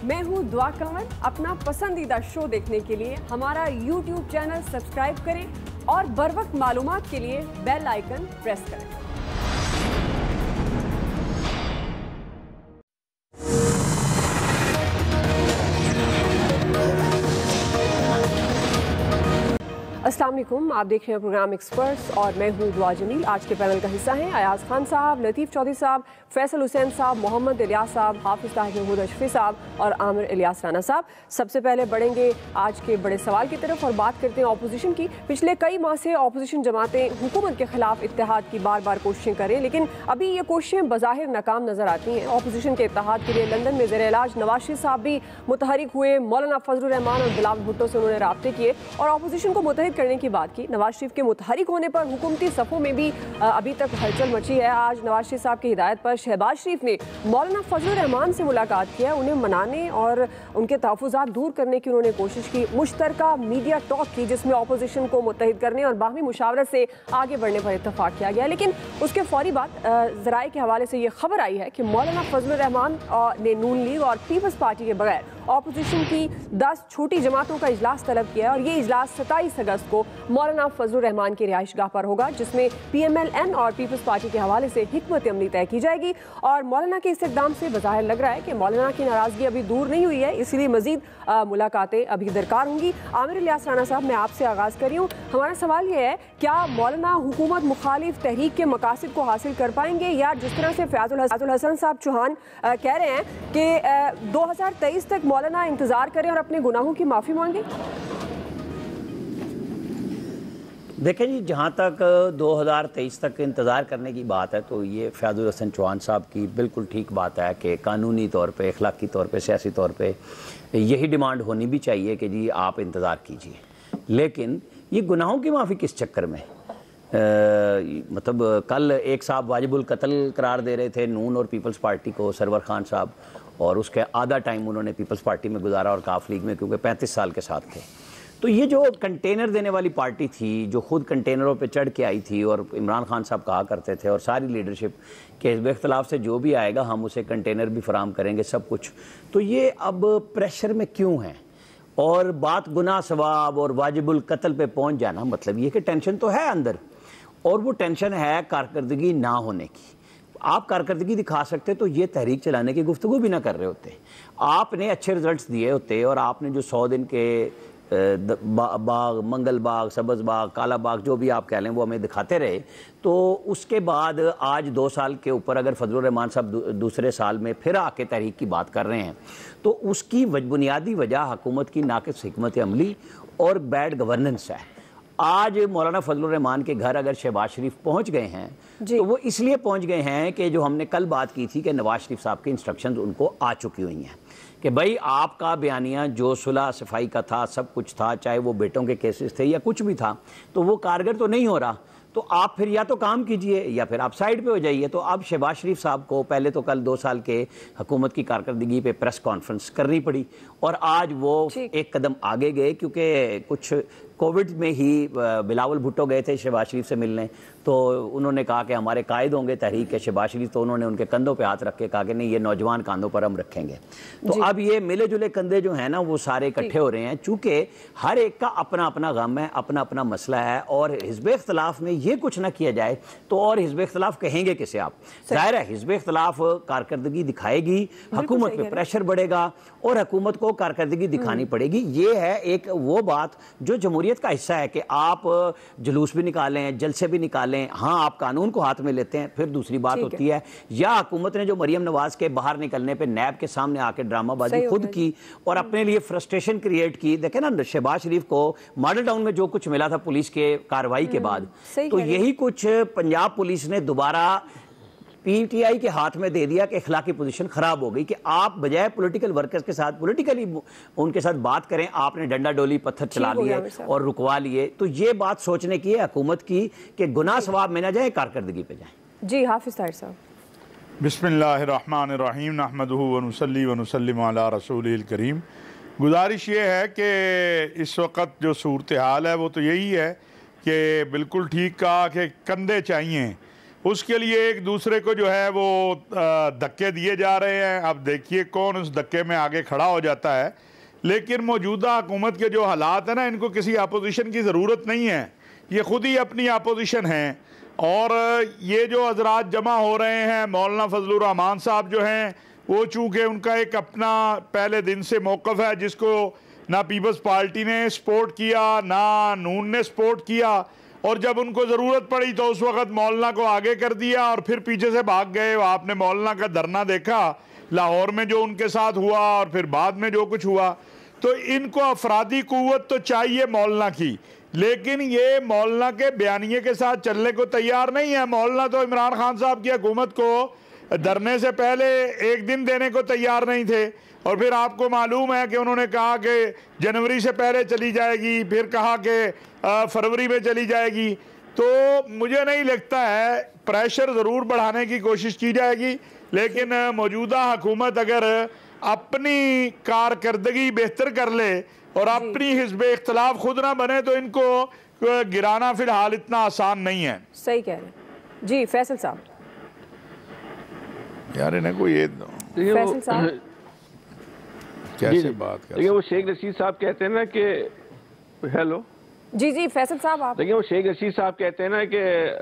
मैं हूँ दुआ कंवर। अपना पसंदीदा शो देखने के लिए हमारा YouTube चैनल सब्सक्राइब करें और बर वक्त मालूमात के लिए बेल आइकन प्रेस करें। अस्सलाम वालेकुम, आप देख रहे हैं प्रोग्राम एक्सपर्ट्स और मैं हूं दुआ जमील। आज के पैनल का हिस्सा हैं अयाज खान साहब, लतीफ़ चौधरी साहब, फैसल हुसैन साहब, मोहम्मद इलियास साहब, हाफिज़ ताहिर महमूद अशफी साहब और आमिर इलियास राना साहब। सबसे पहले बढ़ेंगे आज के बड़े सवाल की तरफ और बात करते हैं अपोजिशन की। पिछले कई माह से अपोजिशन जमातें हुकूमत के खिलाफ इत्तेहाद की बार बार कोशिशें करें, लेकिन अभी ये कोशिशें बज़ाहिर नाकाम नजर आती हैं। अपोजिशन के इत्तेहाद के लिए लंदन में ज़ेर इलाज नवाज शरीफ साहब भी मुतहरिक हुए। मौलाना फजलुर रहमान और बिलावल भुट्टो से उन्होंने राब्ते किए और अपोजिशन को मुतहद करने की बात की। नवाज शरीफ के मुतहरिक होने पर हुकूमती सफ़ों में भी अभी तक हलचल मची है। आज नवाज शरीफ साहब की हिदायत पर शहबाज शरीफ ने मौलाना फजलुर रहमान से मुलाकात किया, उन्हें मनाने और उनके तहफ़्फ़ुज़ात दूर करने की उन्होंने कोशिश की। मुश्तरका मीडिया टॉक की जिसमें अपोजिशन को मुत्तहिद करने और बाहमी मुशावरत से आगे बढ़ने पर इत्तफाक किया गया, लेकिन उसके फौरी बाद ज़राए के हवाले से ये खबर आई है कि मौलाना फजलुर रहमान ने नून लीग और पीपल्स पार्टी के बगैर अपोजिशन की 10 छोटी जमातों का इजलास तलब किया और ये इजलास 27 अगस्त को मौलाना फजलुर रहमान की रिहाइशगाह पर होगा, जिसमें PMLN और पीपल्स पार्टी के हवाले से हिकमत अमली तय की जाएगी। और मौलाना के इस इक़दाम से बज़ाहिर लग रहा है कि मौलाना की नाराज़गी अभी दूर नहीं हुई है, इसलिए मज़ीद मुलाकातें अभी दरकार होंगी। आमिर इलियास राना साहब, मैं आपसे आगाज़ कर रही हूँ। हमारा सवाल ये है, क्या मौलाना हुकूमत मुखालिफ तहरीक के मकासद को हासिल कर पाएंगे, या जिस तरह से फयाजुल हसन साहब चौहान कह रहे हैं कि 2023 तक मौलाना इंतज़ार करें और अपने गुनाहों की माफ़ी मांगे? देखें जी, जहाँ तक 2023 तक इंतज़ार करने की बात है तो ये फयाजुल हसन चौहान साहब की बिल्कुल ठीक बात है कि कानूनी तौर पे, अखलाकी तौर पे, सियासी तौर पे यही डिमांड होनी भी चाहिए कि जी आप इंतज़ार कीजिए। लेकिन ये गुनाहों की माफ़ी किस चक्कर में? मतलब कल एक साहब वाजिबुल कत्ल करार दे रहे थे नून और पीपल्स पार्टी को, सरवर खान साहब, और उसके आधा टाइम उन्होंने पीपल्स पार्टी में गुजारा और काफ लीग में, क्योंकि 35 साल के साथ थे। तो ये जो कंटेनर देने वाली पार्टी थी, जो खुद कंटेनरों पे चढ़ के आई थी, और इमरान खान साहब कहा करते थे और सारी लीडरशिप के इख्तलाफ से जो भी आएगा हम उसे कंटेनर भी फराम करेंगे, सब कुछ, तो ये अब प्रेशर में क्यों है? और बात गुनाह सवाब और वाजिबुल कत्ल पे पहुँच जाना, मतलब ये कि टेंशन तो है अंदर, और वो टेंशन है कारकर्दगी ना होने की। आप कारकर्दगी दिखा सकते तो ये तहरीक चलाने की गुफ्तगू भी ना कर रहे होते। आपने अच्छे रिजल्ट्स दिए होते और आपने जो 100 दिन के बाग, मंगल बाग, सब्ज़ बाग, काला बाग, जो भी आप कह लें, वो हमें दिखाते रहे, तो उसके बाद आज 2 साल के ऊपर अगर फजलुर रहमान साहब दूसरे साल में फिर आके तहरीक की बात कर रहे हैं तो उसकी बुनियादी वजह हुकूमत की नाक़िस हिकमत अमली और बैड गवर्नेंस है। आज मौलाना फजलुर रहमान के घर अगर शहबाज शरीफ पहुंच गए हैं तो वो इसलिए पहुंच गए हैं कि जो हमने कल बात की थी कि नवाज शरीफ साहब के इंस्ट्रक्शंस उनको आ चुकी हुई हैं कि भाई आपका बयानिया जो सुलह सफाई का था, सब कुछ था, चाहे वो बेटों के केसेस थे या कुछ भी था, तो वो कारगर तो नहीं हो रहा, तो आप फिर या तो काम कीजिए या फिर आप साइड पे हो जाइए। तो अब शहबाज शरीफ साहब को पहले तो कल 2 साल के हुकूमत की कारकर्दगी पे प्रेस कॉन्फ्रेंस करनी पड़ी और आज वो एक कदम आगे गए, क्योंकि कुछ कोविड में ही बिलावल भुट्टो गए थे शहबाज शरीफ से मिलने, तो उन्होंने कहा कि हमारे कायद होंगे तहरीक के शहबाज शरीफ, तो उन्होंने उनके कंधों पे हाथ रख के कहा कि नहीं, ये नौजवान कंधों पर हम रखेंगे। तो अब ये मिले जुले कंधे जो हैं ना, वो सारे इकट्ठे हो रहे हैं, चूँकि हर एक का अपना अपना गम है, अपना अपना मसला है, और हिज़्ब इख्तिलाफ में ये कुछ ना किया जाए तो और हिज़्ब इख्तिलाफ कहेंगे किसे आप? ज़ाहिर है हिज़्ब इख्तिलाफ कारकर्दगी दिखाएगी, हुकूमत पे प्रेशर बढ़ेगा और हुकूमत को कारकर्दगी दिखानी पड़ेगी। ये है एक वो बात जो जमहूरियत का हिस्सा है कि आप जुलूस भी निकालें, जलसे भी निकालें, हाँ आप कानून को हाथ में लेते हैं, फिर दूसरी बात होती है, या हुकूमत ने जो मरियम नवाज के बाहर निकलने पे नैब के सामने आके ड्रामाबाजी खुद की और अपने लिए फ्रस्ट्रेशन क्रिएट की। देखें ना, शहबाज शरीफ को मॉडल टाउन में जो कुछ मिला था पुलिस के कार्रवाई के बाद, तो यही कुछ पंजाब पुलिस ने दोबारा PTI के हाथ में दे दिया कि इखलाकी पोजीशन खराब हो गई, कि आप बजाय पॉलिटिकल वर्कर्स के साथ पॉलिटिकली उनके साथ बात करें, आपने डंडा डोली पत्थर चला लिए और रुकवा लिए। तो ये बात सोचने की है हुकूमत की कि गुनाह सवाब में ना जाए, कारकर्दगी पे जाए। जी हाफिज़ ताहिर साहब। बिस्मिल्लाहिर्रहमानिर्रहीम, नहमदुहु व नुसल्ली व नुसल्लिमु अला रसूलिल करीम। गुजारिश ये है कि इस वक्त जो सूरत हाल है वो तो यही है कि बिल्कुल ठीक कहा कि कंधे चाहिए, उसके लिए एक दूसरे को जो है वो धक्के दिए जा रहे हैं। अब देखिए कौन उस धक्के में आगे खड़ा हो जाता है। लेकिन मौजूदा हुकूमत के जो हालात हैं ना, इनको किसी अपोजिशन की ज़रूरत नहीं है, ये ख़ुद ही अपनी अपोजिशन हैं। और ये जो हजरात जमा हो रहे हैं, मौलाना फजलुर रहमान साहब जो हैं, वो चूँकि उनका एक अपना पहले दिन से मौक़िफ़ है जिसको ना पीपल्स पार्टी ने सपोर्ट किया ना नून ने सपोर्ट किया, और जब उनको ज़रूरत पड़ी तो उस वक़्त मौलाना को आगे कर दिया और फिर पीछे से भाग गए। आपने मौलाना का धरना देखा लाहौर में जो उनके साथ हुआ और फिर बाद में जो कुछ हुआ। तो इनको अफरादी कुव्वत तो चाहिए मौलाना की, लेकिन ये मौलाना के बयानिए के साथ चलने को तैयार नहीं है। मौलाना तो इमरान खान साहब की हुकूमत को धरने से पहले एक दिन देने को तैयार नहीं थे, और फिर आपको मालूम है कि उन्होंने कहा कि जनवरी से पहले चली जाएगी, फिर कहा कि फरवरी में चली जाएगी। तो मुझे नहीं लगता है, प्रेशर ज़रूर बढ़ाने की कोशिश की जाएगी, लेकिन मौजूदा हुकूमत अगर अपनी कारकर्दगी बेहतर कर ले और अपनी हिस्ब इख्तलाफ खुद ना बने तो इनको गिराना फिलहाल इतना आसान नहीं है। सही कह रहे हैं जी फैसल साहब। यार इन्हें को ये फैसल साहब कैसे बात कर, देखिए वो शेख रशीद साहब कहते हैं ना कि हेलो जी जी फैसल साहब आप देखिए वो शेख रशीद साहब कहते हैं ना कि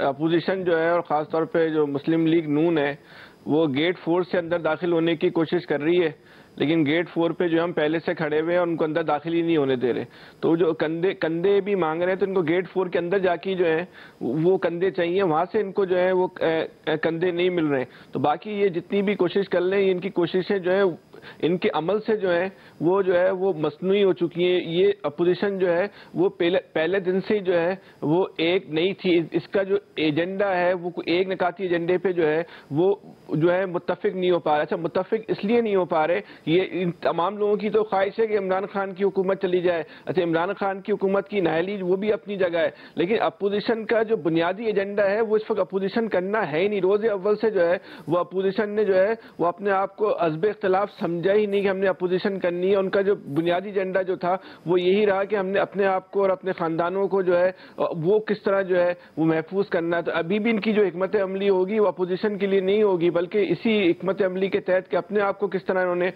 अपोजिशन जो है और ख़ास तौर पे जो मुस्लिम लीग नून है वो गेट 4 से अंदर दाखिल होने की कोशिश कर रही है, लेकिन गेट 4 पे जो हम पहले से खड़े हुए हैं और उनको अंदर दाखिल ही नहीं होने दे रहे। तो जो कंधे भी मांग रहे हैं तो इनको गेट 4 के अंदर जाके जो है वो कंधे चाहिए, वहां से इनको जो है वो कंधे नहीं मिल रहे। तो बाकी ये जितनी भी कोशिश कर लें, इनकी कोशिशें जो है इनके अमल से जो है वो मसनूई हो चुकी है। ये अपोजिशन जो है वो पहले दिन से जो है वो एक नहीं थी। इसका जो एजेंडा है वो एक निकाती एजेंडे पे जो है वो जो है मुत्तफिक नहीं हो पा रहा। अच्छा, मुत्तफिक इसलिए नहीं हो पा रहे, ये इन तमाम लोगों की तो ख्वाहिश है कि इमरान खान की हुकूमत चली जाए। अच्छा, इमरान खान की हुकूमत की नाअहली वो भी अपनी जगह है, लेकिन अपोजिशन का जो बुनियादी एजेंडा है वो इस वक्त अपोजिशन करना है ही नहीं। रोज अव्वल से जो है वो अपोजिशन ने जो है वो अपने आप को अज़्ब इख्तिलाफ समझा ही नहीं कि हमने अपोजिशन करनी है। उनका जो बुनियादी एजेंडा जो था वो यही रहा कि हमने अपने आप को और अपने खानदानों को जो है वो किस तरह जो है वो महफूज करना है। तो अभी भी इनकी जो हिकमत अमली होगी वो अपोजिशन के लिए नहीं होगी, बल्कि इसी हिकमत अमली के तहत कि अपने आप को किस तरह इन्होंने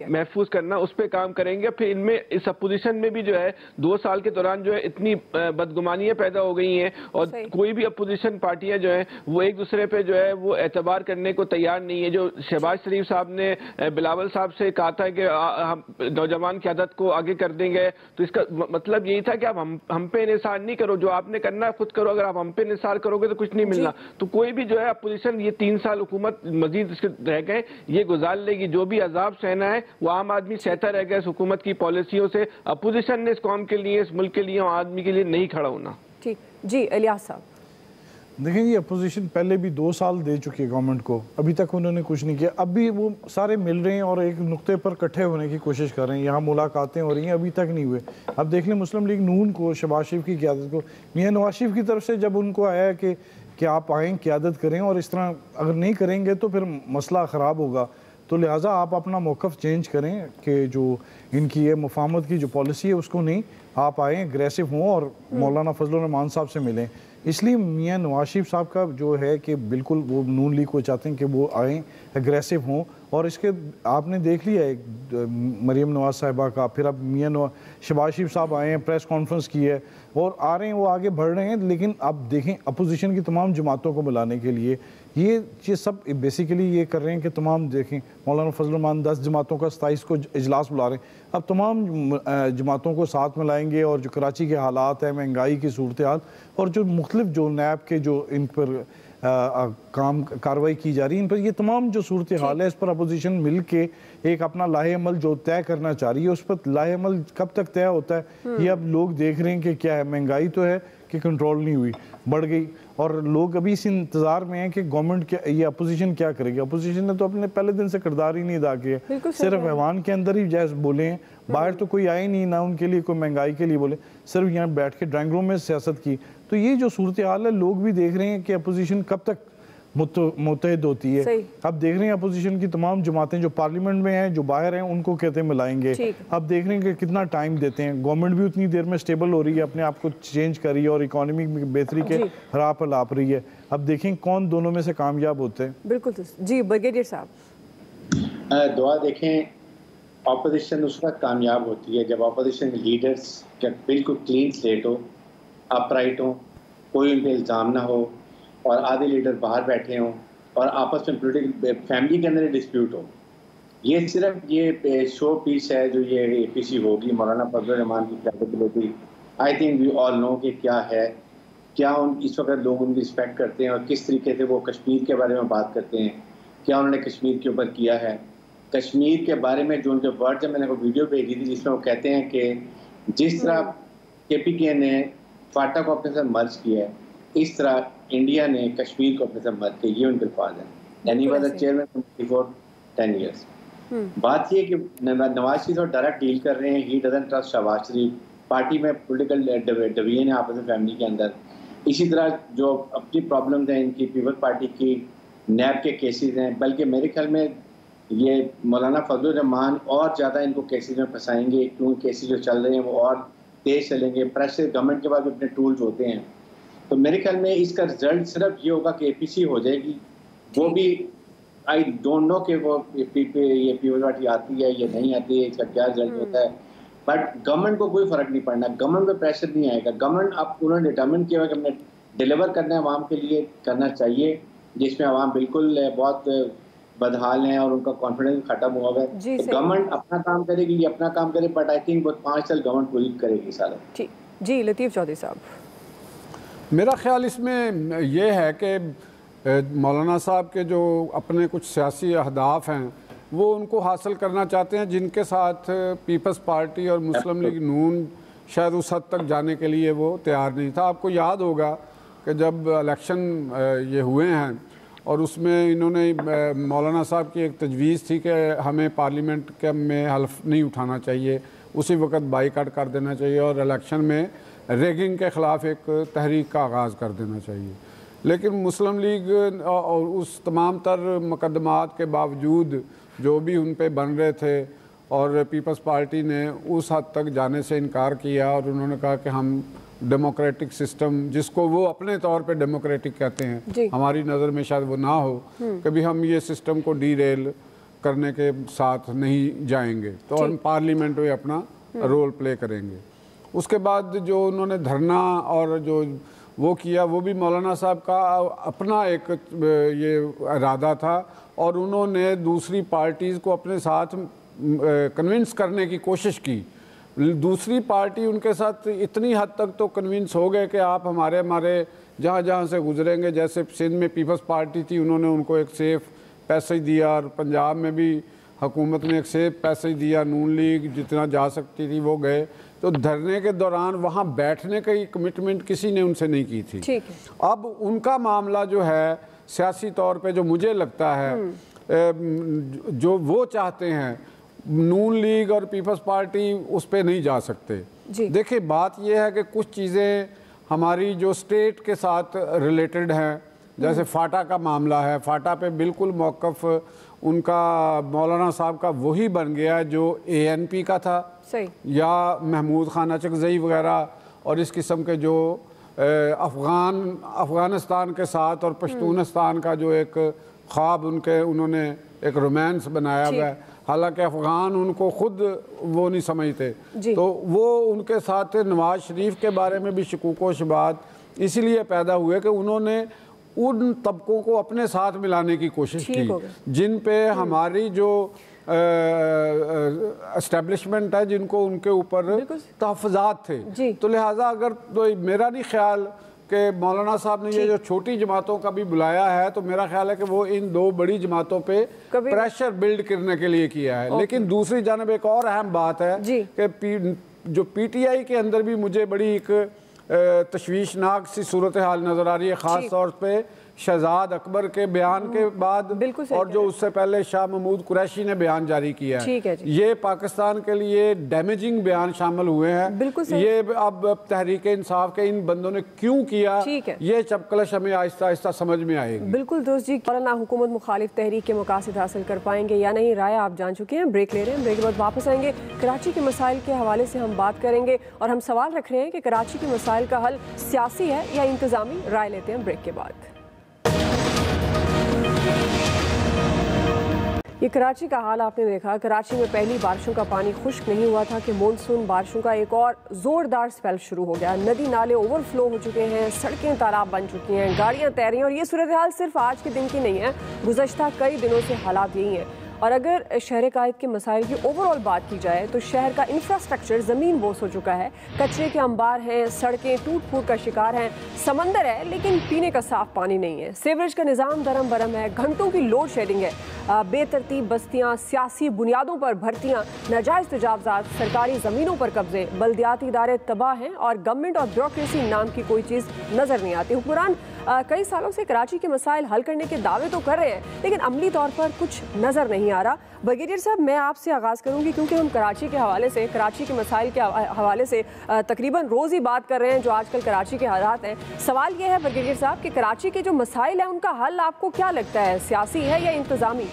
महफूज करना उस पर काम करेंगे। फिर इनमें इस अपोजिशन में भी जो है 2 साल के दौरान जो है इतनी बदगुमानियां पैदा हो गई हैं और कोई भी अपोजिशन पार्टियां जो है वो एक दूसरे पे जो है वो एतबार करने को तैयार नहीं है। जो शहबाज शरीफ साहब ने बिलावल साहब से कहा था कि हम नौजवान की आदत को आगे कर देंगे, तो इसका मतलब यही था कि आप हम पे निसार नहीं करो, जो आपने करना है खुद करो। अगर आप हम पे निसार करोगे तो कुछ नहीं मिलना। तो कोई भी जो है अपोजिशन ये 3 साल हुकूमत मजीद इसके रह गए, ये गुजार लेगी। जो भी अजाब सहना है वो आम आदमी सहता रह गया इस हुकूमत की पॉलिसियों से। अपोजिशन ने इस कौम के लिए, इस मुल्क के लिए, आम आदमी के लिए नहीं खड़ा होना। ठीक जी इलियास साहब। देखें, ये अपोजिशन पहले भी 2 साल दे चुकी है गवर्नमेंट को, अभी तक उन्होंने कुछ नहीं किया। अब भी वो सारे मिल रहे हैं और एक नुक्ते पर इकट्ठे होने की कोशिश कर रहे हैं, यहाँ मुलाकातें हो रही हैं, अभी तक नहीं हुए। अब देख लें मुस्लिम लीग नून को, शहबाज शरीफ की क़यादत को, मियां नवाज शरीफ की तरफ से जब उनको आया कि आप आएँ क़यादत करें और इस तरह अगर नहीं करेंगे तो फिर मसला ख़राब होगा, तो लिहाजा आप अपना मौक़िफ़ चेंज करें कि जो इनकी ये मुफाहमत की जो पॉलिसी है उसको नहीं, आप आएँ एग्रेसिव हों और मौलाना फजलुर रहमान साहब से मिलें। इसलिए मियां नवाज शरीफ साहब का जो है कि बिल्कुल वो नून लीग को चाहते हैं कि वो आएँ एग्रेसिव हों। और इसके आपने देख लिया है मरीम नवाज साहिबा का, फिर अब शहबाज शरीफ साहब आए हैं, प्रेस कॉन्फ्रेंस की है और आ रहे हैं, वो आगे बढ़ रहे हैं। लेकिन अब देखें अपोजिशन की तमाम जमातों को बुलाने के लिए ये सब बेसिकली ये कर रहे हैं कि तमाम देखें मौलाना फजलुर रहमान 10 जमातों का 27 को इजलास बुला रहे हैं। अब तमाम जमातों को साथ में लाएंगे और जो कराची के हालात है, महंगाई की सूरत हाल और जो मुख्तलिफ जो नैब के जो इन पर कार्रवाई की जा रही है, इन पर ये तमाम जो सूरत हाल है इस पर अपोजिशन मिल के एक अपना लाहे अमल जो तय करना चाह रही है। उस पर लाहे अमल कब तक तय होता है ये अब लोग देख रहे हैं कि क्या है, महंगाई तो है कि कंट्रोल नहीं हुई, बढ़ गई, और लोग अभी इस इंतजार में हैं कि गवर्नमेंट क्या, ये अपोजिशन क्या करेगी। अपोजिशन ने तो अपने पहले दिन से किरदार ही नहीं अदा किया, सिर्फ ऐवान के अंदर ही जैसे बोले हैं, बाहर तो कोई आए नहीं, ना उनके लिए कोई महंगाई के लिए बोले, सिर्फ यहाँ बैठ के ड्राइंग रूम में सियासत की। तो ये जो सूरत हाल है लोग भी देख रहे हैं कि अपोजिशन कब तक मुत्तहिद होती है। अब देख रहे हैं अपोजिशन की तमाम जमातें जो पार्लियामेंट में हैं, जो बाहर हैं, उनको कहते हैं मिलाएंगे। अब देख रहे हैं कि कितना टाइम देते हैं। गवर्नमेंट भी उतनी देर में स्टेबल हो रही है, अपने आप को चेंज कर रही है और इकोनॉमी में बेहतरी के राह पर लाप रही है। अब देखें कौन दोनों में से कामयाब होते हैं। बिल्कुल जी, ब्रिगेडियर साहब। दुआ देखें, अपोजिशन उस वक्त कामयाब होती है जब अपोजिशन के लीडर्स बिल्कुल क्लीन स्लेट हो, अपराइट हो, कोई उन पर इल्ज़ाम ना हो और आधे लीडर बाहर बैठे हों और आपस में पॉलिटिकल फैमिली के अंदर डिस्प्यूट हो। ये सिर्फ ये शो पीस है जो ये APC होगी, मौलाना फजल रहमान की credibility I think we all know कि क्या है, क्या उन इस वक्त लोग उनकी रिस्पेक्ट करते हैं और किस तरीके से वो कश्मीर के बारे में बात करते हैं, क्या उन्होंने कश्मीर के ऊपर किया है। कश्मीर के बारे में जो उनके वर्ड, जब मैंने को वीडियो भेजी थी जिसमें वो कहते हैं कि जिस तरह KPK ने फाटा को अपने साथ मर्ज किया है, इस तरह इंडिया ने कश्मीर को अपने साथ मर्ज किया, ये उनके अल्फाज हैं। And he was the chairman for 10 years। बात ये कि नवाज शरीफ और डायरेक्ट डील कर रहे हैं, he doesn't trust Shehbaz Sharif, party में पॉलिटिकल डिवीजन है आपस में फैमिली के अंदर। इसी तरह जो अपनी प्रॉब्लम्स हैं इनकी, पीपल्स पार्टी की नैब के केसेस हैं, बल्कि मेरे ख्याल में ये मौलाना फजल रहमान और ज़्यादा इनको केसेस में फंसाएंगे, क्योंकि केसेस जो चल रहे हैं वो और तेज चलेंगे। प्रेशर गवर्नमेंट के पास भी अपने टूल्स होते हैं, तो मेरे ख्याल में इसका रिजल्ट सिर्फ ये होगा कि APC हो जाएगी। वो भी आई डोंट नो कि वो ये पीपल्स पार्टी आती है या नहीं आती है, इसका क्या रिजल्ट होता है, बट गवर्नमेंट को कोई फर्क नहीं पड़ना, गवर्नमेंट पे प्रेशर नहीं आएगा। गवर्नमेंट अब उन्होंने डिटर्मिन किया हुआ कि हमने डिलीवर करना है, आवाम के लिए करना चाहिए, जिसमें आवाम बिल्कुल बहुत बदहाल हैं और उनका कॉन्फिडेंस खत्म हुआ है। तो गवर्नमेंट अपना काम करेगी, ये अपना काम करे, बट आई थिंक वो 5 साल गवर्नमेंट पूरी करेगी साल। जी लतीफ़ चौधरी साहब। मेरा ख्याल इसमें ये है कि मौलाना साहब के जो अपने कुछ सियासी अहदाफ हैं वो उनको हासिल करना चाहते हैं, जिनके साथ पीपल्स पार्टी और मुस्लिम लीग नून शायद उस हद तक जाने के लिए वो तैयार नहीं था। आपको याद होगा कि जब इलेक्शन ये हुए हैं और उसमें इन्होंने मौलाना साहब की एक तजवीज़ थी कि हमें पार्लियामेंट के में हल्फ नहीं उठाना चाहिए, उसी वक्त बाइकाट कर देना चाहिए और इलेक्शन में रेगिंग के ख़िलाफ़ एक तहरीक का आगाज़ कर देना चाहिए। लेकिन मुस्लिम लीग और उस तमाम तर मुकदमात के बावजूद जो भी उन पे बन रहे थे और पीपल्स पार्टी ने उस हद तक जाने से इनकार किया और उन्होंने कहा कि हम डेमोक्रेटिक सिस्टम, जिसको वो अपने तौर पे डेमोक्रेटिक कहते हैं, हमारी नज़र में शायद वो ना हो, कभी हम ये सिस्टम को डीरेल करने के साथ नहीं जाएंगे, तो हम पार्लियामेंट में अपना रोल प्ले करेंगे। उसके बाद जो उन्होंने धरना और जो वो किया वो भी मौलाना साहब का अपना एक ये इरादा था और उन्होंने दूसरी पार्टीज़ को अपने साथ कन्विंस करने की कोशिश की। दूसरी पार्टी उनके साथ इतनी हद तक तो कन्विंस हो गए कि आप हमारे जहाँ जहाँ से गुजरेंगे, जैसे सिंध में पीपल्स पार्टी थी, उन्होंने उनको एक सेफ पैसेज दिया और पंजाब में भी हुकूमत ने एक सेफ पैसेज दिया, नून लीग जितना जा सकती थी वो गए। तो धरने के दौरान वहाँ बैठने की कमिटमेंट किसी ने उनसे नहीं की थी। ठीक है। अब उनका मामला जो है सियासी तौर पे जो मुझे लगता है जो वो चाहते हैं, नून लीग और पीपल्स पार्टी उस पे नहीं जा सकते। देखिए बात यह है कि कुछ चीज़ें हमारी जो स्टेट के साथ रिलेटेड हैं, जैसे फाटा का मामला है, फाटा पे बिल्कुल मौक़िफ़ उनका मौलाना साहब का वही बन गया जो ANP का था, सही, या महमूद खान अचकज़ई वगैरह और इस किस्म के जो अफ़गानिस्तान के साथ और पश्तूनिस्तान का जो एक ख्वाब उन्होंने एक रोमांस बनाया हुआ है, हालांकि अफ़गान उनको खुद वो नहीं समझते, तो वो उनके साथ नवाज शरीफ के बारे में भी शकूक व शुबात इसलिए पैदा हुए कि उन्होंने उन तबकों को अपने साथ मिलाने की कोशिश की जिन पे हमारी जो एस्टेब्लिशमेंट है, जिनको उनके ऊपर तहफ़्फ़ुज़ात थे। तो लिहाजा अगर तो मेरा नहीं ख्याल कि मौलाना साहब ने ये जो छोटी जमातों का भी बुलाया है, तो मेरा ख्याल है कि वो इन 2 बड़ी जमातों पे प्रेशर बिल्ड करने के लिए किया है। लेकिन दूसरी जानब एक और अहम बात है कि जो PTI के अंदर भी मुझे बड़ी एक तशवीशनाक सी सूरत हाल नज़र आ रही है, ख़ास तौर पे शहजाद अकबर के बयान के बाद और जो उससे पहले शाह महमूद कुरैशी ने बयान जारी किया है, ये पाकिस्तान के लिए डैमेजिंग बयान शामिल हुए हैं। ये अब तहरीक इंसाफ के इन बंदों ने क्यों किया, ये चपकलश हमें आहिस्ता आहिस्ता समझ में आएगी। बिल्कुल दोस्त जी, मौलाना हुकूमत मुखालिफ तहरीक के मकासद हासिल कर पाएंगे या नहीं, राय आप जान चुके हैं। ब्रेक ले रहे हैं, ब्रेक के बाद वापस आएंगे। कराची के मसाइल के हवाले से हम बात करेंगे और हम सवाल रख रहे हैं कि कराची के मसाइल का हल सियासी है या इंतजामी। राय लेते हैं ब्रेक के बाद। ये कराची का हाल आपने देखा। कराची में पहली बारिशों का पानी खुश्क नहीं हुआ था कि मॉनसून बारिशों का एक और जोरदार स्पेल शुरू हो गया। नदी नाले ओवरफ्लो हो चुके हैं, सड़कें तालाब बन चुकी हैं, गाड़ियां तैर रही हैं। और ये सूरत हाल सिर्फ आज के दिन की नहीं है, गुज़श्ता कई दिनों से हालात यही हैं। और अगर शहर कायद के मसाइल की ओवरऑल बात की जाए तो शहर का इंफ्रास्ट्रक्चर ज़मीन बोस हो चुका है। कचरे के अंबार हैं, सड़कें टूट फूट का शिकार हैं, समंदर है लेकिन पीने का साफ पानी नहीं है, सीवरेज का निज़ाम दरम बरम है, घंटों की लोड शेडिंग है, बेतरतीब बस्तियाँ, सियासी बुनियादों पर भर्तियाँ, नाजायज़ तजावज़ात, सरकारी ज़मीनों पर कब्जे, बल्दियाती इदारे तबाह हैं और गवर्नमेंट और ब्यूरोक्रेसी नाम की कोई चीज़ नज़र नहीं आती। हुक्मरान कई सालों से कराची के मसाइल हल करने के दावे तो कर रहे हैं लेकिन अमली तौर पर कुछ नज़र नहीं आ रहा। ब्रिगेडियर साहब, मैं आपसे आगाज़ करूंगी क्योंकि हम कराची के हवाले से, कराची के मसाइल के हवाले से तकरीबन रोज़ ही बात कर रहे हैं जो आजकल कराची के हालात हैं। सवाल ये है ब्रिगेडियर साहब कि कराची के जो मसाइल हैं उनका हल आपको क्या लगता है, सियासी है या इंतज़ामी?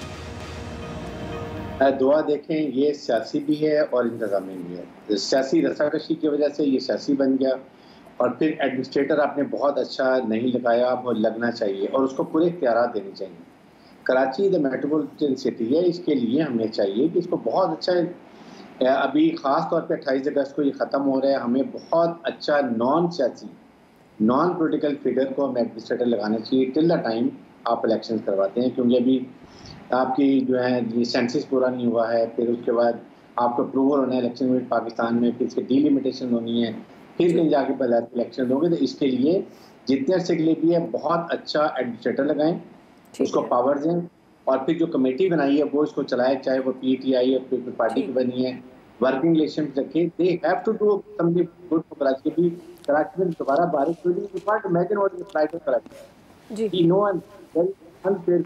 दुआ देखें, ये सियासी भी है और इंतज़ामी भी है। सियासी रसाकशी की वजह से ये सियासी बन गया और फिर एडमिनिस्ट्रेटर आपने बहुत अच्छा नहीं लगाया, वो लगना चाहिए और उसको पूरे इख्तियारात देने चाहिए। कराची द मेट्रोपॉलिटन सिटी है, इसके लिए हमें चाहिए कि इसको बहुत अच्छा, अभी ख़ास तौर पे 28 अगस्त को ये ख़त्म हो रहा है, हमें बहुत अच्छा नॉन सियासी, नॉन पॉलिटिकल फिगर को हमें एडमिनिस्ट्रेटर लगाना चाहिए टिल द टाइम आप इलेक्शन करवाते हैं। क्योंकि अभी आपकी जो है ये सेंसस पूरा नहीं हुआ है, फिर उसके बाद आपको अप्रूवल होना है इलेक्शन में पाकिस्तान में, फिर इसकी डिलिमिटेशन होनी है, फिर कहीं जाके पहले इलेक्शन होंगे। तो इसके लिए जितने अर्से के लिए भी है बहुत अच्छा एडमिनिस्ट्रेटर लगाएं, उसको पावर दें और फिर जो कमेटी बनाई है वो इसको चलाए, चाहे वो पीटीआई और पीपल पार्टी की बनी है, वर्किंग रिलेशन रखें। They have to do something good for Karachi. भी कराची में दोबारा बारिश हुई, you can't imagine what is like in Karachi जी। He know and very unfair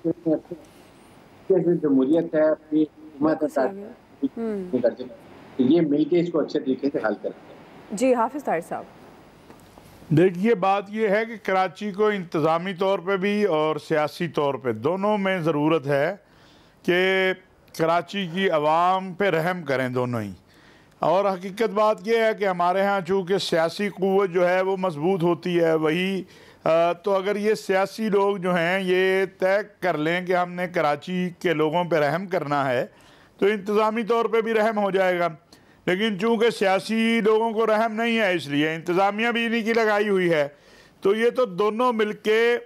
के जमहूरियत है, अपनी हुकूमत है, ये मिलके इसको अच्छे तरीके से हल करें। जी हाफिज ताहिर साहब, देखिए बात यह है कि कराची को इंतज़ामी तौर पे भी और सियासी तौर पे दोनों में ज़रूरत है कि कराची की आवाम पे रहम करें दोनों ही। और हकीकत बात यह है कि हमारे यहाँ चूँकि सियासी क़ुव्वत जो है वो मजबूत होती है, वही तो अगर ये सियासी लोग जो हैं ये तय कर लें कि हमने कराची के लोगों पे रहम करना है तो इंतज़ामी तौर पे भी रहम हो जाएगा। लेकिन चूँकि सियासी लोगों को रहम नहीं है इसलिए इंतज़ामिया भी इन्हीं की लगाई हुई है। तो ये तो दोनों मिलके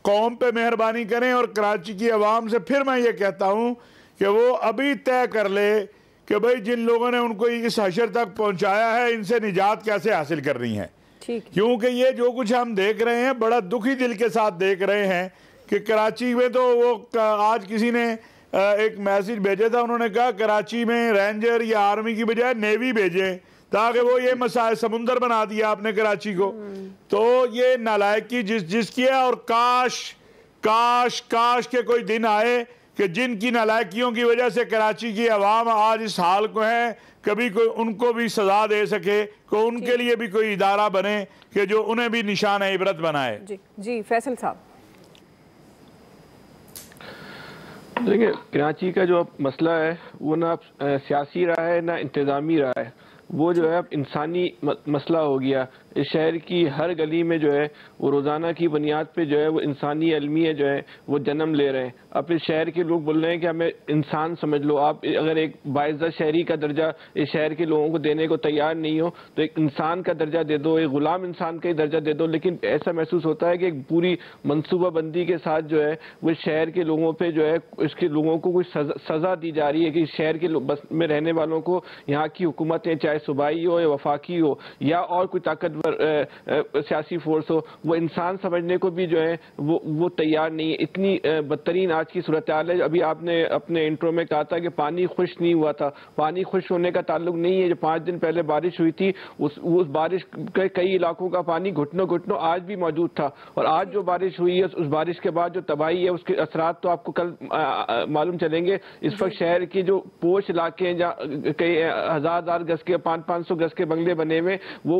कौम पे मेहरबानी करें और कराची की आवाम से फिर मैं ये कहता हूँ कि वो अभी तय कर ले कि भाई जिन लोगों ने उनको इस हशर तक पहुँचाया है इनसे निजात कैसे हासिल करनी है। क्योंकि ये जो कुछ हम देख रहे हैं बड़ा दुखी दिल के साथ देख रहे हैं कि कराची में तो वो आज किसी ने एक मैसेज भेजा था, उन्होंने कहा कराची में रेंजर या आर्मी की बजाय नेवी भेजें ताकि वो ये मसाइल समुंदर बना दिया आपने कराची को। तो ये नालायकी जिसकी है और काश काश काश के कोई दिन आए कि जिनकी नालायकियों की वजह से कराची की आवाम आज इस हाल को है, कभी कोई उनको भी सजा दे सके, को उनके लिए भी कोई इदारा बने कि जो उन्हें भी निशान इबरत बनाए। जी जी फैसल साहब, देखिए कराची का जो मसला है वो ना सियासी रहा है ना इंतज़ामी रहा है, वो जो है अब इंसानी मसला हो गया। इस शहर की हर गली में जो है वो रोज़ाना की बुनियाद पे जो है वो इंसानी अलमिया जो है वो जन्म ले रहे हैं। अब इस शहर के लोग बोल रहे हैं कि हमें इंसान समझ लो। आप अगर एक बाइज़्ज़त शहरी का दर्जा इस शहर के लोगों को देने को तैयार नहीं हो तो एक इंसान का दर्जा दे दो, एक ग़ुलाम इंसान का ही दर्जा दे दो। लेकिन ऐसा महसूस होता है कि एक पूरी मनसूबाबंदी के साथ जो है वो शहर के लोगों पर जो है इसके लोगों को कुछ सज़ा दी जा रही है कि शहर के में रहने वालों को यहाँ की हुकूमतें चाहे सूबाई हो या वफाकी हो या और कोई ताकतवर सियासी फोर्स हो, वो इंसान समझने को भी जो है वो तैयार नहीं है। इतनी बदतरीन आज की सूरत हाल है। अभी आपने अपने इंट्रो में कहा था कि पानी खुश नहीं हुआ था। पानी खुश होने का ताल्लुक नहीं है। जो 5 दिन पहले बारिश हुई थी, उस बारिश के कई इलाकों का पानी घुटनों आज भी मौजूद था। और आज जो बारिश हुई है, उस बारिश के बाद जो तबाही है, उसके असरात तो आपको कल मालूम चलेंगे। इस वक्त शहर की जो पोश इलाके हैं, जहाँ कई हजार गज के 500 गज के बंगले बने हुए, वो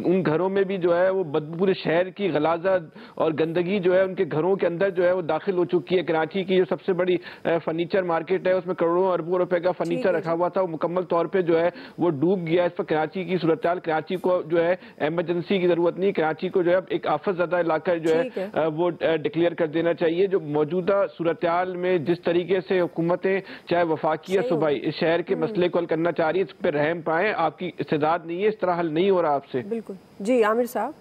उन घरों में भी जो है वो पूरे शहर की गलाजत और गंदगी जो है उनके घरों के अंदर जो है वो दाखिल हो चुकी है। कराची की जो सबसे बड़ी फर्नीचर मार्केट है, उसमें करोड़ों अरबों रुपए का फर्नीचर रखा हुआ था, वो मुकम्मल तौर पे जो है वो डूब गया। इस पर कराची की सूरत हाल, कराची को जो है इमरजेंसी की जरूरत नहीं, कराची को जो है एक आफत ज़दा इलाका जो है वो डिक्लेयर कर देना चाहिए। जो मौजूदा सूरत हाल में जिस तरीके से हुकूमतें चाहे वफाकी या सूबाई इस शहर के मसले को हल करना चाह रही है, इस पर रहम पाएं। आपकी इस्तेदाद नहीं है, इस तरह हल नहीं हो रहा आपसे। बिल्कुल जी। आमिर साहब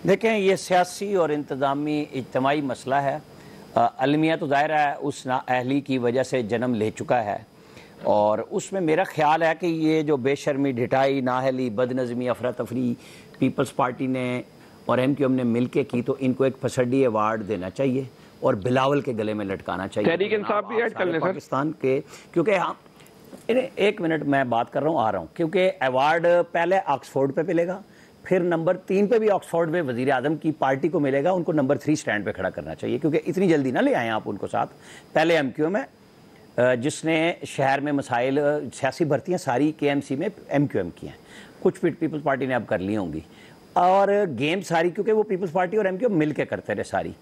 देखें, ये सियासी और इंतज़ामी इज्तिमाई मसला है। अलमिया तो ज़ाहिर है उस नाअहली की वजह से जन्म ले चुका है, और उसमें मेरा ख्याल है कि ये जो बेशर्मी, ढिठाई, नाअहली, बदनज़मी, अफरा तफरी पीपल्स पार्टी ने और MQM ने मिल के की, तो इनको एक फसडी अवार्ड देना चाहिए और बिलावल के गले में लटकाना चाहिए। तहरीक इंसाफ भी ऐड कर लें पाकिस्तान के, क्योंकि हम एक मिनट मैं बात कर रहा हूँ, आ रहा हूँ, क्योंकि अवार्ड पहले ऑक्सफोर्ड पे मिलेगा, फिर नंबर 3 पे भी ऑक्सफोर्ड में वज़ीर आज़म की पार्टी को मिलेगा, उनको नंबर 3 स्टैंड पे खड़ा करना चाहिए, क्योंकि इतनी जल्दी ना ले आए आप उनको साथ। पहले MQM है जिसने शहर में मसाइल, सियासी भर्तियाँ सारी KMC में MQM की हैं, कुछ पीपल्स पार्टी ने अब कर ली होंगी, और गेम सारी क्योंकि वो पीपल्स पार्टी और MQM मिल के करते रहे सारी।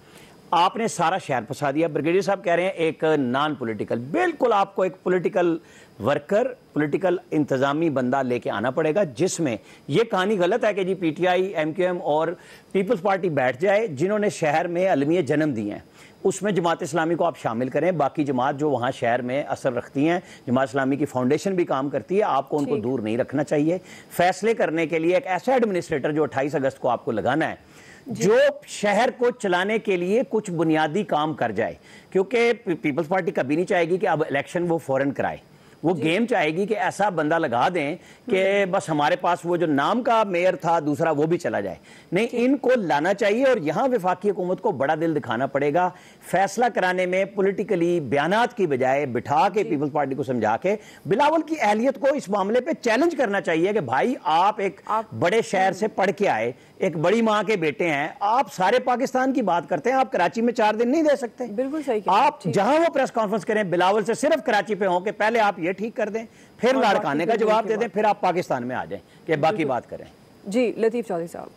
आपने सारा शहर फंसा दिया। ब्रिगेडियर साहब कह रहे हैं एक नॉन पॉलिटिकल, बिल्कुल आपको एक पॉलिटिकल वर्कर, पॉलिटिकल इंतजामी बंदा लेके आना पड़ेगा, जिसमें ये कहानी गलत है कि जी PTI, MQM और पीपल्स पार्टी बैठ जाए जिन्होंने शहर में अलमिये जन्म दिए हैं। उसमें जमात इस्लामी को आप शामिल करें, बाकी जमात जो वहाँ शहर में असर रखती हैं, जमात इस्लामी की फाउंडेशन भी काम करती है, आपको उनको दूर नहीं रखना चाहिए। फैसले करने के लिए एक ऐसा एडमिनिस्ट्रेटर जो 28 अगस्त को आपको लगाना है, जो शहर को चलाने के लिए कुछ बुनियादी काम कर जाए, क्योंकि पीपल्स पार्टी कभी नहीं चाहेगी कि अब इलेक्शन वो फौरन कराए। वो गेम चाहेगी कि ऐसा बंदा लगा दें कि बस हमारे पास वो जो नाम का मेयर था दूसरा वो भी चला जाए। नहीं, इनको लाना चाहिए, और यहाँ वफाकी हुकूमत को बड़ा दिल दिखाना पड़ेगा। फैसला कराने में पॉलिटिकली बयानात की बजाय बिठा के पीपल्स पार्टी को समझा के बिलावल की अहलियत को इस मामले पे चैलेंज करना चाहिए कि भाई आप एक बड़े शहर से पढ़ के आए, एक बड़ी माँ के बेटे हैं, आप सारे पाकिस्तान की बात करते हैं, आप कराची में 4 दिन नहीं दे सकते। बिल्कुल सही। आप जहां वो प्रेस कॉन्फ्रेंस करें बिलावल से सिर्फ कराची पे हो कि पहले आप ये ठीक कर दें, फिर लाड़काने का जवाब दे दें, फिर आप पाकिस्तान में आ जाएं कि बाकी बात करें। जी लतीफ़ चौधरी साहब,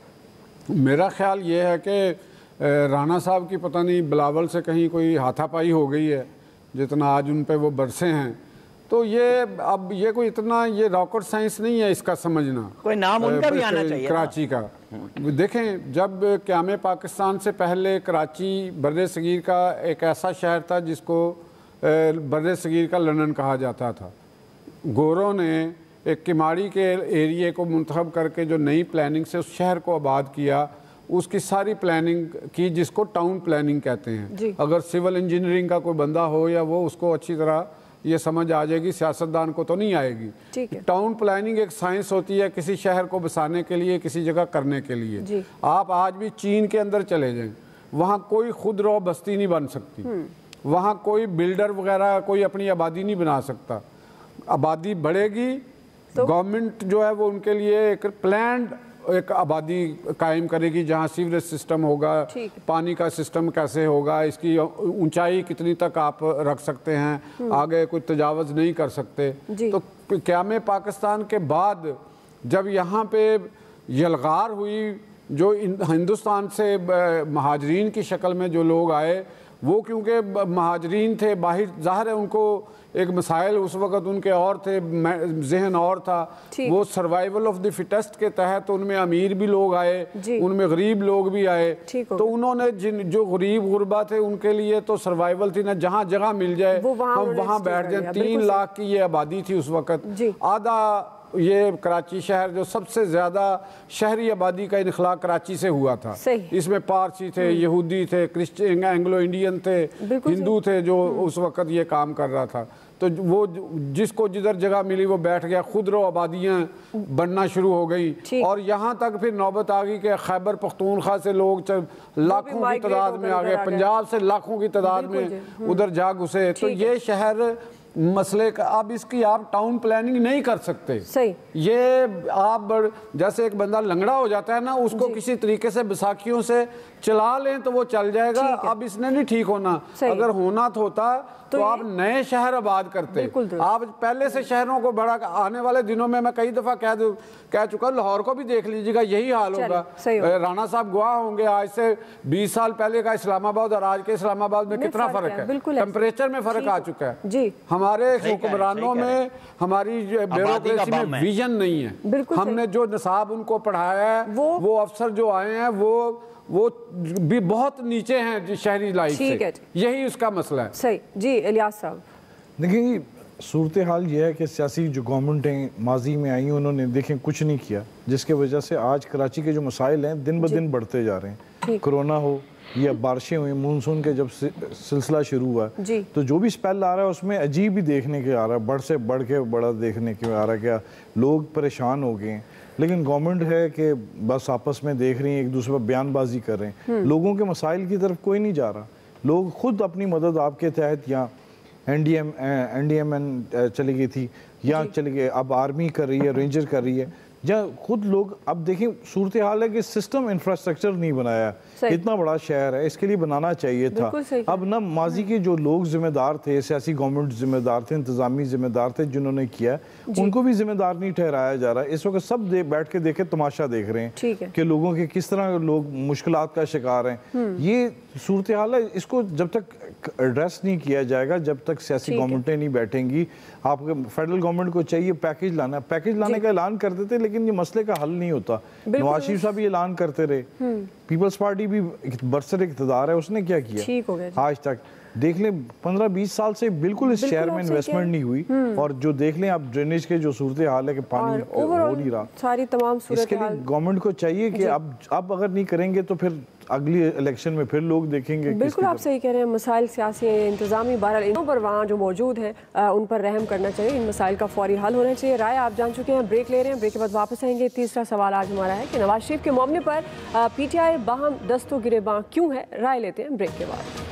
मेरा ख्याल ये है कि राना साहब की पता नहीं बिलावल से कहीं कोई हाथापाई हो गई है, जितना आज उन पे वो बरसे हैं। तो ये अब ये कोई इतना ये रॉकेट साइंस नहीं है इसका समझना, कोई नाम उनका भी आना चाहिए कराची का। देखें, जब क़याम पाकिस्तान से पहले कराची बर्रे सगीर का एक ऐसा शहर था जिसको बर्रे सगीर का लंदन कहा जाता था। गोरों ने एक किमाड़ी के एरिए को मुंतखब करके जो नई प्लानिंग से उस शहर को आबाद किया, उसकी सारी प्लानिंग की, जिसको टाउन प्लानिंग कहते हैं। अगर सिविल इंजीनियरिंग का कोई बंदा हो या वो, उसको अच्छी तरह ये समझ आ जाएगी, सियासतदान को तो नहीं आएगी। टाउन प्लानिंग एक साइंस होती है किसी शहर को बसाने के लिए, किसी जगह करने के लिए। आप आज भी चीन के अंदर चले जाएं, वहाँ कोई खुद रो बस्ती नहीं बन सकती, वहाँ कोई बिल्डर वगैरह कोई अपनी आबादी नहीं बना सकता। आबादी बढ़ेगी तो गवर्नमेंट जो है वो उनके लिए एक प्लान्ड एक आबादी कायम करेगी, जहाँ सीवरेज सिस्टम होगा, पानी का सिस्टम कैसे होगा, इसकी ऊंचाई कितनी तक आप रख सकते हैं, आगे कोई तजावज़ नहीं कर सकते। तो क़याम पाकिस्तान के बाद जब यहाँ पे यलगार हुई, जो हिंदुस्तान से महाजरीन की शक्ल में जो लोग आए, वो क्योंकि महाजरीन थे, बाहर ज़ाहिर है उनको एक मसाइल उस वक़्त उनके और थे, जहन और था, वो सर्वाइवल ऑफ द फिटेस्ट के तहत उनमें अमीर भी लोग आए, उनमें गरीब लोग भी आए। तो उन्होंने जो गरीब गुरबा थे उनके लिए तो सर्वाइवल थी ना, जहाँ जगह मिल जाए हम वहाँ बैठ जाए। 3 लाख की ये आबादी थी उस वक़्त, आधा ये कराची शहर जो सबसे ज़्यादा शहरी आबादी का इनखला कराची से हुआ था। इसमें पारसी थे, यहूदी थे, क्रिश्चियन, एंग्लो इंडियन थे, हिंदू थे जो उस वक़्त ये काम कर रहा था। तो वो जिसको जिधर जगह मिली वो बैठ गया, खुदरो आबादियाँ बनना शुरू हो गई और यहाँ तक फिर नौबत आ गई कि खैबर पख्तूनख्वा से लोग लाखों की तादाद में आ गए, पंजाब से लाखों की तादाद में उधर जा घुसे। तो ये शहर मसले का, अब इसकी आप टाउन प्लानिंग नहीं कर सकते। सही। ये आप जैसे एक बंदा लंगड़ा हो जाता है ना, उसको किसी तरीके से बैसाखियों से चला लें तो वो चल जाएगा। अब इसने नहीं ठीक होना। अगर होना तो होता तो आप नए शहर आबाद करते। आप पहले से शहरों को बड़ा, आने वाले दिनों में मैं कई दफा कह चुका, लाहौर को भी देख लीजिएगा, यही हाल होगा। राणा साहब गवाह होंगे, आज से 20 साल पहले का इस्लामाबाद और आज के इस्लामाबाद में कितना फर्क है। टेम्परेचर में फर्क आ चुका है। हमारे हुक्मरानों में, हमारी ब्यूरोक्रेसी में विजन नहीं है। हमने जो निसाब उनको पढ़ाया है, वो अफसर जो आए हैं वो भी बहुत नीचे हैं शहरी लाइफ से। यही उसका मसला है। सही जी। इलियास साहब देखिए, सूरत हाल ये है कि सियासी जो गवर्नमेंटें माजी में आई उन्होंने देखें कुछ नहीं किया, जिसके वजह से आज कराची के जो मसाइल हैं दिन ब दिन बढ़ते जा रहे हैं। कोरोना हो या बारिशें हुई, मानसून के जब सिलसिला शुरू हुआ तो जो भी स्पेल आ रहा है उसमें अजीब ही देखने के आ रहा है, बढ़ से बढ़ के बड़ा देखने के आ रहा है। क्या लोग परेशान हो गए हैं, लेकिन गवर्नमेंट है कि बस आपस में देख रही है, एक दूसरे पर बयानबाजी कर रहे हैं। लोगों के मसाइल की तरफ कोई नहीं जा रहा। लोग खुद अपनी मदद आपके तहत या NDMN चली गई थी, या चली गई, अब आर्मी कर रही है, रेंजर कर रही है, या खुद लोग। अब देखें सूरत हाल है कि सिस्टम इंफ्रास्ट्रक्चर नहीं बनाया। इतना बड़ा शहर है, इसके लिए बनाना चाहिए था। अब ना माजी के जो लोग जिम्मेदार थे, सियासी गवर्नमेंट जिम्मेदार थे, इंतजामी जिम्मेदार थे, जिन्होंने किया उनको भी जिम्मेदार नहीं ठहराया जा रहा है। इस वक्त सब बैठ के देखे तमाशा देख रहे हैं कि लोगों के किस तरह लोग मुश्किलात का शिकार हैं। ये सूरत हाल है, इसको जब तक एड्रेस नहीं किया जाएगा, जब तक सियासी गवर्नमेंटें नहीं बैठेंगी। आपके फेडरल गवर्नमेंट को चाहिए पैकेज लाना, पैकेज लाने का ऐलान कर देते, लेकिन ये मसले का हल नहीं होता। नवाज शरीफ साहब भी ऐलान करते रहे, पीपल्स पार्टी भी बरसर इक़्तिदार है, उसने क्या किया आज तक? देख लें 15-20 साल से बिल्कुल इस शहर में इन्वेस्टमेंट नहीं हुई। और जो देख लें आप ड्रेनेज के जो सूरत हाल है कि पानी हो नहीं रहा, सारी तमाम सूरत इसके लिए गवर्नमेंट को चाहिए कि अब अगर नहीं करेंगे तो फिर अगली इलेक्शन में फिर लोग देखेंगे। बिल्कुल आप सही कह रहे हैं, मसाइल सियासी इंतजामी बहरहाल इन पर वहाँ जो मौजूद हैं उन पर रहम करना चाहिए। इन मसाइल का फौरी हल होना चाहिए। राय आप जान चुके हैं, ब्रेक ले रहे हैं, ब्रेक के बाद वापस आएंगे। तीसरा सवाल आज हमारा है कि नवाज शरीफ के मामले पर PTI बाहम दस्तों गिरेबां क्यों है? राय लेते हैं ब्रेक के बाद।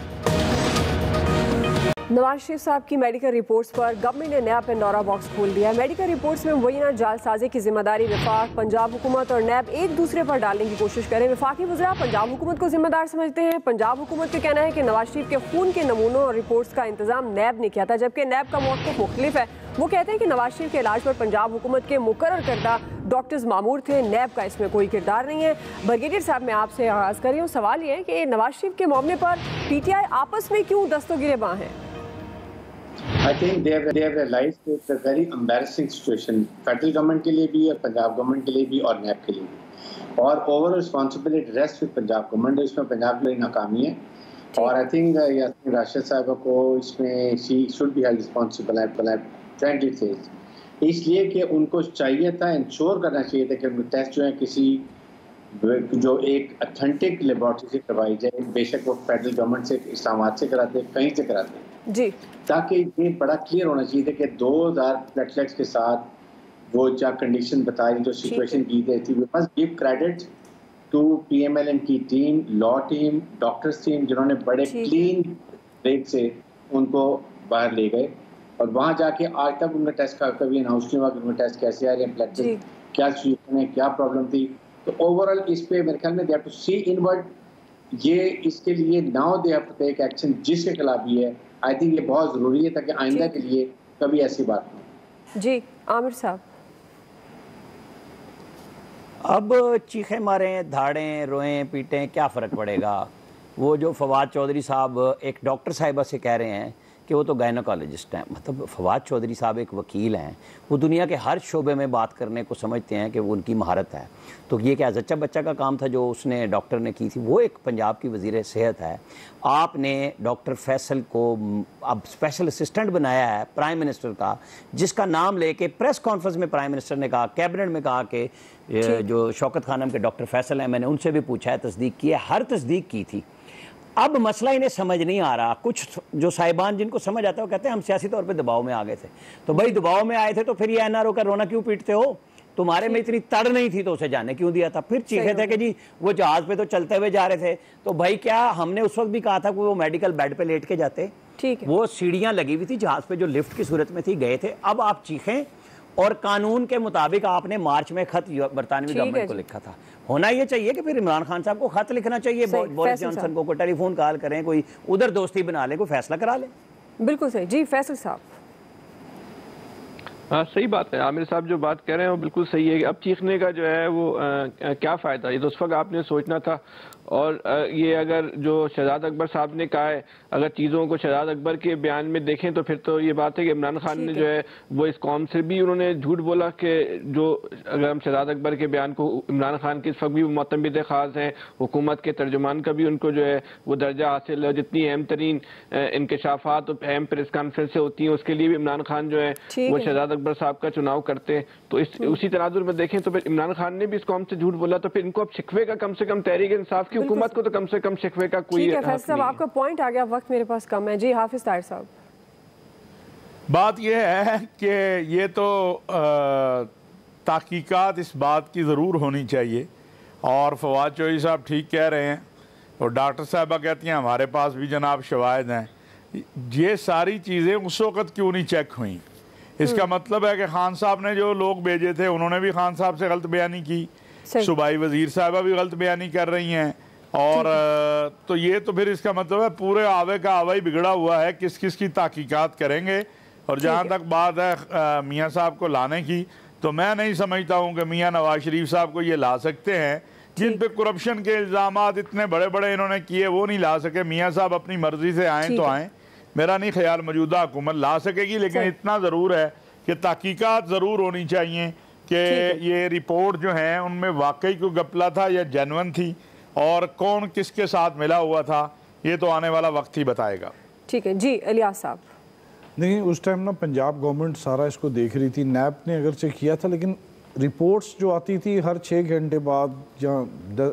नवाज शरीफ साहब की मेडिकल रिपोर्ट्स पर गवर्नमेंट ने नया पेंडोरा बॉक्स खोल दिया है। मेडिकल रिपोर्ट्स में मुबैना जालसाजी की जिम्मेदारी वफाक, पंजाब हुकूमत और नैब एक दूसरे पर डालने की कोशिश करें। वफाकी वज़रा पंजाब हुकूमत को जिम्मेदार समझते हैं। पंजाब हुकूमत का कहना है कि नवाज शरीफ के खून के नमूनों और रिपोर्ट्स का इंतजाम नैब ने किया था, जबकि नैब का मौक़िफ़ मुख्तलिफ है। वो कहते हैं कि नवाज शरीफ के इलाज पर पंजाब हुकूमत के मुकर्रर करदा डॉक्टर्स मामूर थे, नैब का इसमें कोई किरदार नहीं है। ब्रिगेडियर साहब मैं आपसे आगाज़ कर रही हूँ। सवाल ये है कि नवाज शरीफ के मामले पर PTI आपस में क्यों दस्तों गिरेबां हैं? I think they have realized it's a very embarrassing situation, federal government के लिए भी और पंजाब गवर्नमेंट के लिए भी और नैब के लिए भी। और overall responsibility rest with Punjab government, इसमें पंजाब की नाकामी है। और आई थिंक यास्मीन राशिद साहब को इसमें she should be held responsible है, फ्रैंकली सेज, इसलिए कि उनको चाहिए था, इंश्योर करना चाहिए था कि उनके टेस्ट जो है किसी जो एक अथेंटिक लेबॉर्ट्री से करवाई जाए, बेशक वो फेडरल गवर्नमेंट से, इस्लामाबाद से कराते, कहीं से कराते जी, ताकि ये बड़ा क्लियर होना चाहिए था कि 2000 प्लेटलेट्स के साथ वो क्या कंडीशन बताई, जो सिचुएशन की गई थी। We must give credit to PMLN की team, law team, doctors team, जिन्होंने बड़े क्लीन ब्रेक से उनको बाहर ले गए। और वहाँ जाके आज तक उनका टेस्ट का कभी अनाउंस नहीं हुआ कि उनका टेस्ट कैसे आ रहे हैं, प्लेटलेट क्या सिचुएशन है, क्या प्रॉब्लम थी। तो ओवरऑल इस पे मेरे ख्याल में they have to see inward, ये इसके लिए now they have to take action जिसके खिलाफ भी है। आई थिंक ये बहुत ज़रूरी है ताकि आइंदा के लिए कभी ऐसी बात हो। जी आमिर साहब, अब चीखें मारें, धाड़ें, रोएं, पीटें, क्या फ़र्क पड़ेगा? वो जो फवाद चौधरी साहब एक डॉक्टर साहिबा से कह रहे हैं कि वो तो गायनोकोलॉजिस्ट हैं। मतलब फवाद चौधरी साहब एक वकील हैं, वो दुनिया के हर शोबे में बात करने को समझते हैं कि वो उनकी महारत है। तो ये क्या जच्चा बच्चा का काम था जो उसने डॉक्टर ने की थी? वो एक पंजाब की वज़ीर सेहत है। आपने डॉक्टर फैसल को अब स्पेशल असिस्टेंट बनाया है प्राइम मिनिस्टर का, जिसका नाम लेके प्रेस कॉन्फ्रेंस में प्राइम मिनिस्टर ने कहा, कैबिनेट में कहा कि जो शौकत खानम के डॉक्टर फैसल हैं, मैंने उनसे भी पूछा है, तस्दीक की है, हर तस्दीक की थी। अब मसला इन्हें समझ नहीं आ रहा। कुछ जो साहिबान जिनको समझ आता है वो कहते हैं हम सियासी तौर पे दबाव में आ गए थे। तो भाई दबाव में आए थे तो फिर ये एनआरओ का रोना क्यों पीटते हो? तुम्हारे में इतनी तड़ नहीं थी तो उसे जाने क्यों दिया था? फिर चीखे थे कि जी वो जहाज पे तो चलते हुए जा रहे थे। तो भाई क्या हमने उस वक्त भी कहा था कि वो मेडिकल बेड पे लेट के जाते? ठीक है, वो सीढ़ियां लगी हुई थी जहाज पे जो लिफ्ट की सूरत में थी, गए थे। अब आप चीखें, और कानून के मुताबिक आपने मार्च में खत बरतानवी गवर्नमेंट को लिखा था। होना ये चाहिए कि फिर इमरान खान साहब को खत लिखना चाहिए, बोरिस जॉनसन को कोई टेलीफोन कॉल करें, कोई उधर दोस्ती बना ले, कोई फैसला करा ले। बिल्कुल सही जी फैसल साहब। हाँ सही बात है, आमिर साहब जो बात कह रहे हैं वो बिल्कुल सही है। अब चीखने का जो है वो क्या फ़ायदा, ये तो उस वक्त आपने सोचना था। और ये अगर जो शहजाद अकबर साहब ने कहा है, अगर चीज़ों को शहजाद अकबर के बयान में देखें तो फिर तो ये बात है कि इमरान खान ने जो है वो इस कौम से भी उन्होंने झूठ बोला कि जो अगर हम शहजाद अकबर के बयान को, इमरान खान के इस वक्त भी मोतमिद ख़ास हैं, हुकूमत के तर्जुमान का भी उनको जो है वो दर्जा हासिल है। जितनी अहम तरीन इंकशाफात और अहम प्रेस कॉन्फ्रेंसें होती हैं उसके लिए भी इमरान खान जो है वो शहजाद अकबर साहब का चुनाव करते हैं। तो उसी तनाजुर में देखें तो फिर इमरान खान ने भी इस कौम से झूठ बोला, तो फिर इनको अब शिकवे का कम से कम तहरीक इंसाफ की हुकूमत को तो कम से कम शिकवे का कोई साहब आपका पॉइंट आ गया, वक्त मेरे पास कम है जी। हाफिज ताहिर साहब, बात यह है कि ये तो तहकीकात इस बात की ज़रूर होनी चाहिए, और फवाद चौधरी साहब ठीक कह रहे हैं, और डॉक्टर साहबा कहती हैं हमारे पास भी जनाब शवाहिद हैं। ये सारी चीज़ें उस वक़्त क्यों नहीं चेक हुई? इसका मतलब है कि खान साहब ने जो लोग भेजे थे उन्होंने भी खान साहब से गलत बयानी की, सूबाई वज़ीर साहबा भी गलत बयानी कर रही हैं, और तो ये तो फिर इसका मतलब है पूरे आवे का आवा ही बिगड़ा हुआ है। किस किस की तहकीकात करेंगे? और जहाँ तक बात है मियाँ साहब को लाने की, तो मैं नहीं समझता हूँ कि मियाँ नवाज शरीफ साहब को ये ला सकते हैं। जिन पे करप्शन के इल्ज़ामात इतने बड़े बड़े इन्होंने किए वो नहीं ला सके। मियाँ साहब अपनी मर्जी से आएँ तो आएँ, मेरा नहीं ख्याल मौजूदा हुकूमत ला सकेगी। लेकिन इतना ज़रूर है कि तहकीकात ज़रूर होनी चाहिए कि ये रिपोर्ट जो है उनमें वाकई कोई गपला था या जेन्युइन थी, और कौन किसके साथ मिला हुआ था, ये तो आने वाला वक्त ही बताएगा। ठीक है जी इलियास साहब। नहीं, उस टाइम ना पंजाब गवर्नमेंट सारा इसको देख रही थी। नैब ने अगर से किया था, लेकिन रिपोर्ट्स जो आती थी हर 6 घंटे बाद या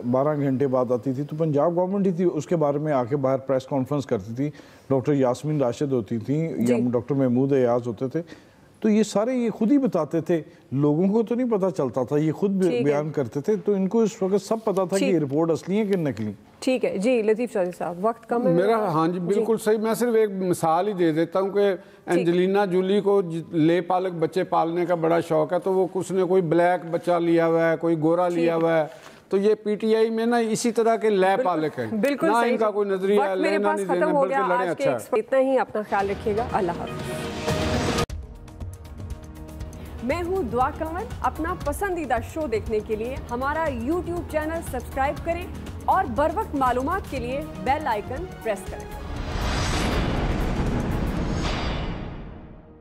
12 घंटे बाद आती थी, तो पंजाब गवर्नमेंट ही थी उसके बारे में आके बाहर प्रेस कॉन्फ्रेंस करती थी। डॉक्टर यास्मीन राशिद होती थी या डॉक्टर महमूद एयाज होते थे, तो ये सारे ये खुद ही बताते थे, लोगों को तो नहीं पता चलता था, ये खुद बयान करते थे। तो इनको इस वक्त सब पता था कि ये रिपोर्ट असली है कि नकली। ठीक है जी लतीफ़ चौधरी साहब, वक्त कम है मेरा। हाँ जी बिल्कुल सही। मैं सिर्फ एक मिसाल ही दे देता हूँ कि एंजेलिना जूली को ले पालक बच्चे पालने का बड़ा शौक है, तो वो उसने कोई ब्लैक बच्चा लिया हुआ है, कोई गोरा लिया हुआ है। तो ये पीटीआई में ना इसी तरह के लय पालक हैं, ना इनका कोई नजरिया लेना नहीं देना, बल्कि लड़े अच्छा है। इतना ही, अपना ख्याल रखिएगा, अल्लाह हाफ़िज़। मैं हूँ दुआ कंवर। अपना पसंदीदा शो देखने के लिए हमारा YouTube चैनल सब्सक्राइब करें और बर वक्त मालूमात के लिए बेल आइकन प्रेस करें।